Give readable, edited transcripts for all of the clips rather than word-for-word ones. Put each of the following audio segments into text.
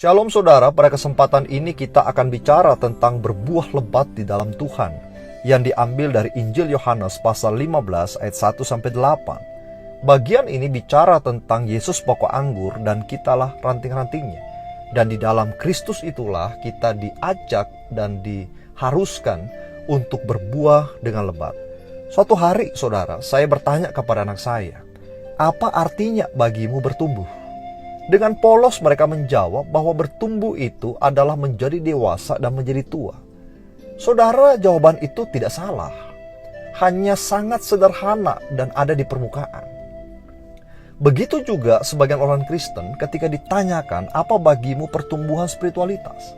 Shalom saudara, pada kesempatan ini kita akan bicara tentang berbuah lebat di dalam Tuhan yang diambil dari Injil Yohanes pasal 15 ayat 1-8. Bagian ini bicara tentang Yesus pokok anggur dan kitalah ranting-rantingnya. Dan di dalam Kristus itulah kita diajak dan diharuskan untuk berbuah dengan lebat. Suatu hari saudara, saya bertanya kepada anak saya, apa artinya bagimu bertumbuh? Dengan polos mereka menjawab bahwa bertumbuh itu adalah menjadi dewasa dan menjadi tua. Saudara, jawaban itu tidak salah. Hanya sangat sederhana dan ada di permukaan. Begitu juga sebagian orang Kristen ketika ditanyakan apa bagimu pertumbuhan spiritualitas.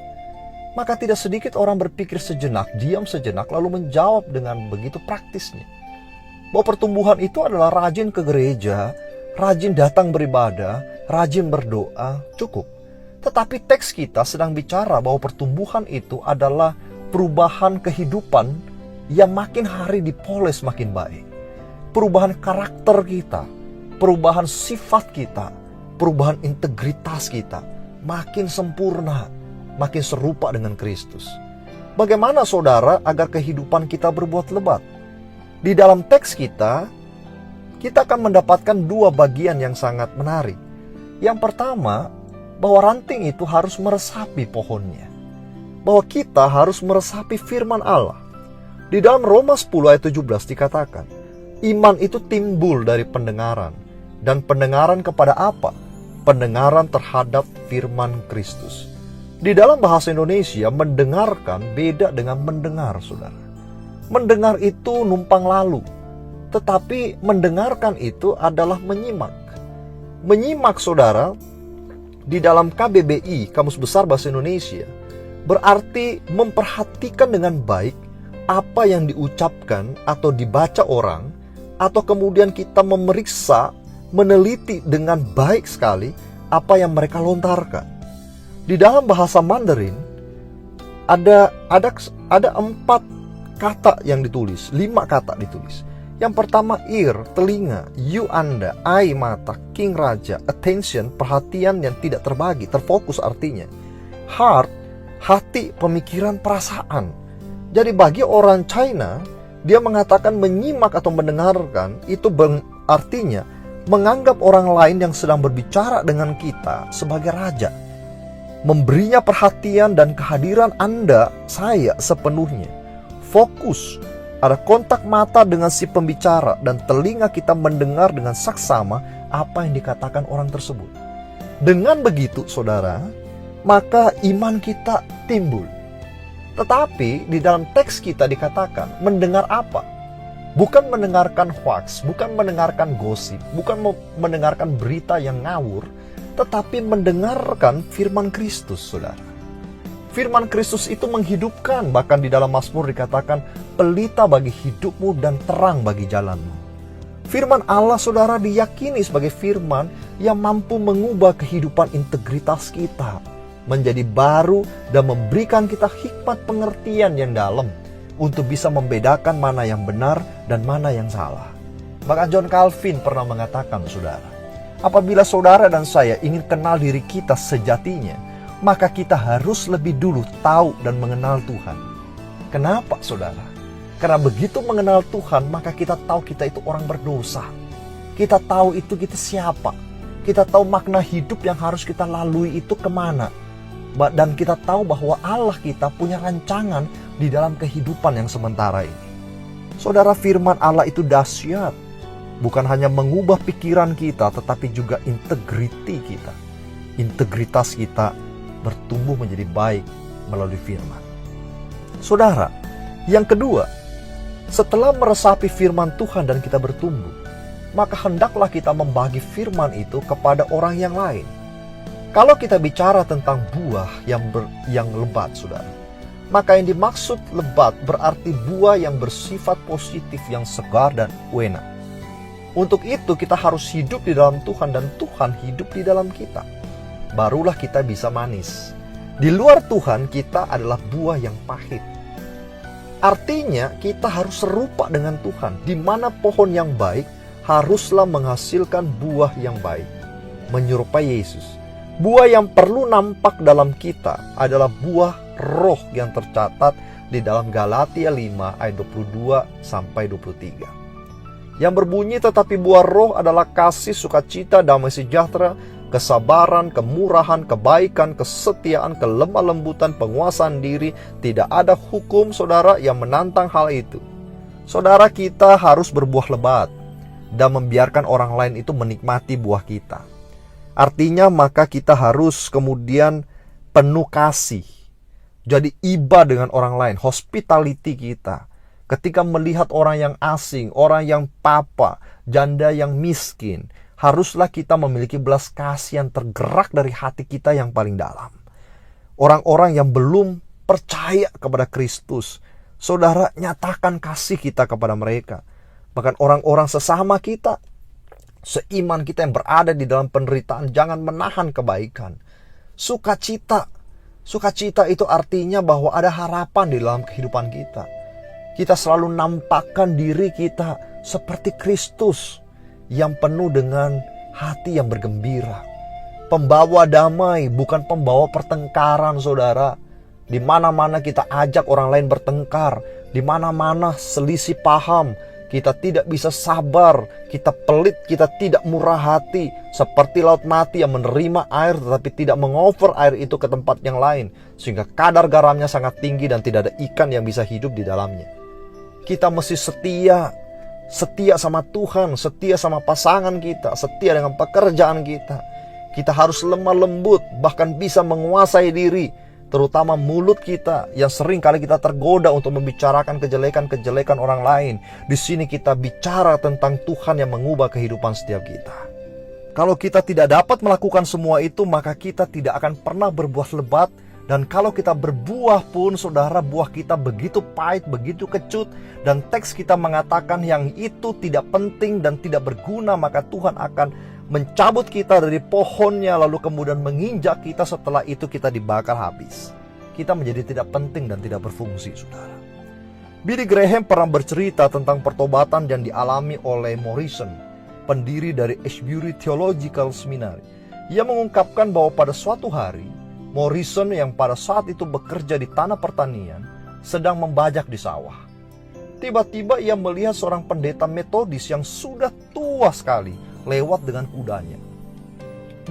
Maka tidak sedikit orang berpikir sejenak, diam sejenak lalu menjawab dengan begitu praktisnya. Bahwa pertumbuhan itu adalah rajin ke gereja, rajin datang beribadah, rajin berdoa, cukup. Tetapi teks kita sedang bicara bahwa pertumbuhan itu adalah perubahan kehidupan yang makin hari dipoles makin baik. Perubahan karakter kita, perubahan sifat kita, perubahan integritas kita, makin sempurna, makin serupa dengan Kristus. Bagaimana saudara agar kehidupan kita berbuat lebat? Di dalam teks kita akan mendapatkan dua bagian yang sangat menarik. Yang pertama, bahwa ranting itu harus meresapi pohonnya. Bahwa kita harus meresapi firman Allah. Di dalam Roma 10 ayat 17 dikatakan, iman itu timbul dari pendengaran. Dan pendengaran kepada apa? Pendengaran terhadap firman Kristus. Di dalam bahasa Indonesia, mendengarkan beda dengan mendengar, saudara. Mendengar itu numpang lalu. Tetapi mendengarkan itu adalah menyimak. Menyimak saudara, di dalam KBBI, Kamus Besar Bahasa Indonesia, berarti memperhatikan dengan baik apa yang diucapkan atau dibaca orang, atau kemudian kita memeriksa, meneliti dengan baik sekali apa yang mereka lontarkan. Di dalam bahasa Mandarin, ada 4 kata yang ditulis, 5 kata ditulis. Yang pertama ear, telinga, you anda, eye mata, king raja, attention, perhatian yang tidak terbagi, terfokus artinya. Heart, hati, pemikiran, perasaan. Jadi bagi orang China, dia mengatakan menyimak atau mendengarkan itu artinya menganggap orang lain yang sedang berbicara dengan kita sebagai raja. Memberinya perhatian dan kehadiran Anda, saya sepenuhnya. Fokus. Ada kontak mata dengan si pembicara dan telinga kita mendengar dengan saksama apa yang dikatakan orang tersebut. Dengan begitu, saudara, maka iman kita timbul. Tetapi di dalam teks kita dikatakan mendengar apa? Bukan mendengarkan hoax, bukan mendengarkan gosip, bukan mendengarkan berita yang ngawur, tetapi mendengarkan firman Kristus, saudara. Firman Kristus itu menghidupkan, bahkan di dalam Mazmur dikatakan pelita bagi hidupmu dan terang bagi jalanmu. Firman Allah saudara diyakini sebagai firman yang mampu mengubah kehidupan integritas kita menjadi baru dan memberikan kita hikmat pengertian yang dalam untuk bisa membedakan mana yang benar dan mana yang salah. Maka John Calvin pernah mengatakan saudara, apabila saudara dan saya ingin kenal diri kita sejatinya, maka kita harus lebih dulu tahu dan mengenal Tuhan. Kenapa saudara? Karena begitu mengenal Tuhan, maka kita tahu kita itu orang berdosa. Kita tahu itu kita siapa. Kita tahu makna hidup yang harus kita lalui itu kemana. Dan kita tahu bahwa Allah kita punya rancangan di dalam kehidupan yang sementara ini. Saudara, firman Allah itu dahsyat. Bukan hanya mengubah pikiran kita, tetapi juga integriti kita. Integritas kita bertumbuh menjadi baik melalui firman. Saudara, yang kedua, setelah meresapi firman Tuhan dan kita bertumbuh, maka hendaklah kita membagi firman itu kepada orang yang lain. Kalau kita bicara tentang buah yang lebat, saudara, maka yang dimaksud lebat berarti buah yang bersifat positif, yang segar dan enak. Untuk itu kita harus hidup di dalam Tuhan dan Tuhan hidup di dalam kita. Barulah kita bisa manis. Di luar Tuhan kita adalah buah yang pahit. Artinya kita harus serupa dengan Tuhan. Di mana pohon yang baik haruslah menghasilkan buah yang baik. Menyerupai Yesus. Buah yang perlu nampak dalam kita adalah buah roh yang tercatat di dalam Galatia 5 ayat 22 sampai 23. Yang berbunyi, tetapi buah roh adalah kasih, sukacita, damai sejahtera, kesabaran, kemurahan, kebaikan, kesetiaan, kelemah lembutan, penguasaan diri. Tidak ada hukum, saudara, yang menantang hal itu. Saudara, kita harus berbuah lebat dan membiarkan orang lain itu menikmati buah kita. Artinya maka kita harus kemudian penuh kasih. Jadi iba dengan orang lain, hospitality kita. Ketika melihat orang yang asing, orang yang papa, janda yang miskin, haruslah kita memiliki belas kasih yang tergerak dari hati kita yang paling dalam. Orang-orang yang belum percaya kepada Kristus, saudara, nyatakan kasih kita kepada mereka. Bahkan orang-orang sesama kita, seiman kita yang berada di dalam penderitaan, jangan menahan kebaikan. Sukacita itu artinya bahwa ada harapan di dalam kehidupan kita. Kita selalu nampakkan diri kita seperti Kristus yang penuh dengan hati yang bergembira. Pembawa damai, bukan pembawa pertengkaran, saudara. Di mana-mana kita ajak orang lain bertengkar, di mana-mana selisih paham, kita tidak bisa sabar, kita pelit, kita tidak murah hati. Seperti laut mati yang menerima air tetapi tidak mengover air itu ke tempat yang lain. Sehingga kadar garamnya sangat tinggi dan tidak ada ikan yang bisa hidup di dalamnya. Kita mesti setia sama Tuhan, setia sama pasangan kita, setia dengan pekerjaan kita. Kita harus lemah lembut, bahkan bisa menguasai diri. Terutama mulut kita yang sering kali kita tergoda untuk membicarakan kejelekan-kejelekan orang lain. Di sini kita bicara tentang Tuhan yang mengubah kehidupan setiap kita. Kalau kita tidak dapat melakukan semua itu, maka kita tidak akan pernah berbuah lebat. Dan kalau kita berbuah pun, saudara, buah kita begitu pahit, begitu kecut. Dan teks kita mengatakan yang itu tidak penting dan tidak berguna, maka Tuhan akan mencabut kita dari pohonnya, lalu kemudian menginjak kita. Setelah itu kita dibakar habis. Kita menjadi tidak penting dan tidak berfungsi, saudara. Billy Graham pernah bercerita tentang pertobatan yang dialami oleh Morrison, pendiri dari Ashbury Theological Seminary. Ia mengungkapkan bahwa pada suatu hari, Morrison yang pada saat itu bekerja di tanah pertanian sedang membajak di sawah. Tiba-tiba ia melihat seorang pendeta Metodis yang sudah tua sekali lewat dengan kudanya.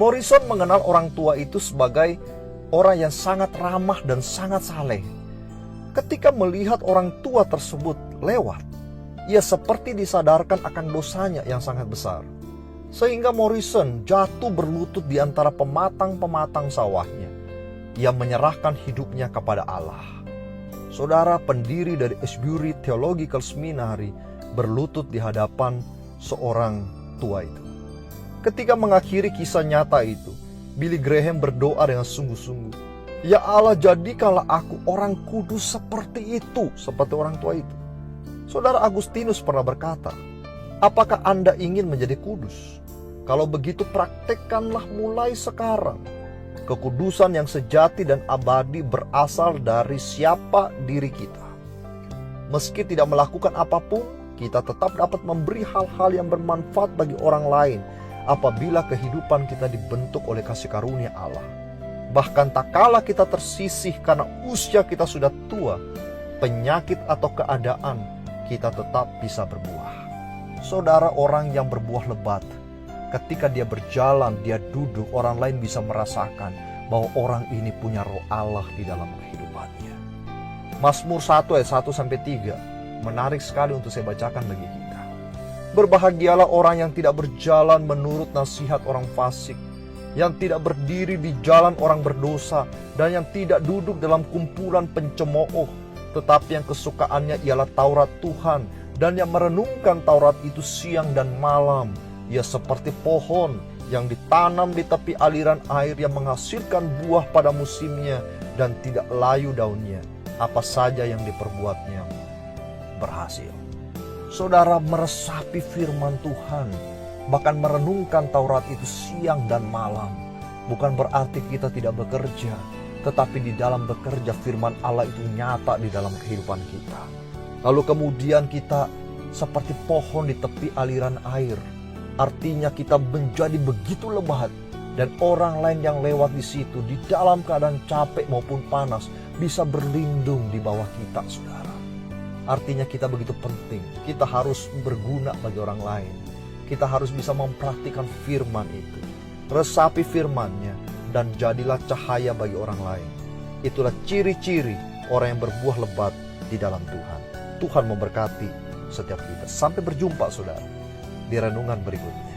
Morrison mengenal orang tua itu sebagai orang yang sangat ramah dan sangat saleh. Ketika melihat orang tua tersebut lewat, ia seperti disadarkan akan dosanya yang sangat besar. Sehingga Morrison jatuh berlutut di antara pematang-pematang sawahnya. Ia menyerahkan hidupnya kepada Allah. Saudara, pendiri dari Ashbury Theological Seminary berlutut di hadapan seorang tua itu. Ketika mengakhiri kisah nyata itu, Billy Graham berdoa dengan sungguh-sungguh. Ya Allah, jadikanlah aku orang kudus seperti itu, seperti orang tua itu. Saudara Agustinus pernah berkata, apakah Anda ingin menjadi kudus? Kalau begitu praktekkanlah mulai sekarang. Kekudusan yang sejati dan abadi berasal dari siapa diri kita. Meski tidak melakukan apapun, kita tetap dapat memberi hal-hal yang bermanfaat bagi orang lain apabila kehidupan kita dibentuk oleh kasih karunia Allah. Bahkan tak kala kita tersisih karena usia kita sudah tua, penyakit atau keadaan, kita tetap bisa berbuah. Saudara, orang yang berbuah lebat, ketika dia berjalan, dia duduk, orang lain bisa merasakan bahwa orang ini punya roh Allah di dalam kehidupannya. Mazmur 1 ayat 1-3 menarik sekali untuk saya bacakan bagi kita. Berbahagialah orang yang tidak berjalan menurut nasihat orang fasik, yang tidak berdiri di jalan orang berdosa, dan yang tidak duduk dalam kumpulan pencemooh, tetapi yang kesukaannya ialah Taurat Tuhan, dan yang merenungkan Taurat itu siang dan malam. Ia seperti pohon yang ditanam di tepi aliran air yang menghasilkan buah pada musimnya dan tidak layu daunnya. Apa saja yang diperbuatnya berhasil. Saudara, meresapi firman Tuhan, bahkan merenungkan Taurat itu siang dan malam, bukan berarti kita tidak bekerja, tetapi di dalam bekerja firman Allah itu nyata di dalam kehidupan kita. Lalu kemudian kita seperti pohon di tepi aliran air. Artinya kita menjadi begitu lebat Dan orang lain yang lewat di situ, di dalam keadaan capek maupun panas, bisa berlindung di bawah kita, saudara. Artinya kita begitu penting. Kita harus berguna bagi orang lain. Kita harus bisa mempraktikkan firman itu. Resapi firman-Nya dan jadilah cahaya bagi orang lain. Itulah ciri-ciri orang yang berbuah lebat di dalam Tuhan. Tuhan memberkati setiap kita. Sampai berjumpa, saudara, di renungan berikutnya.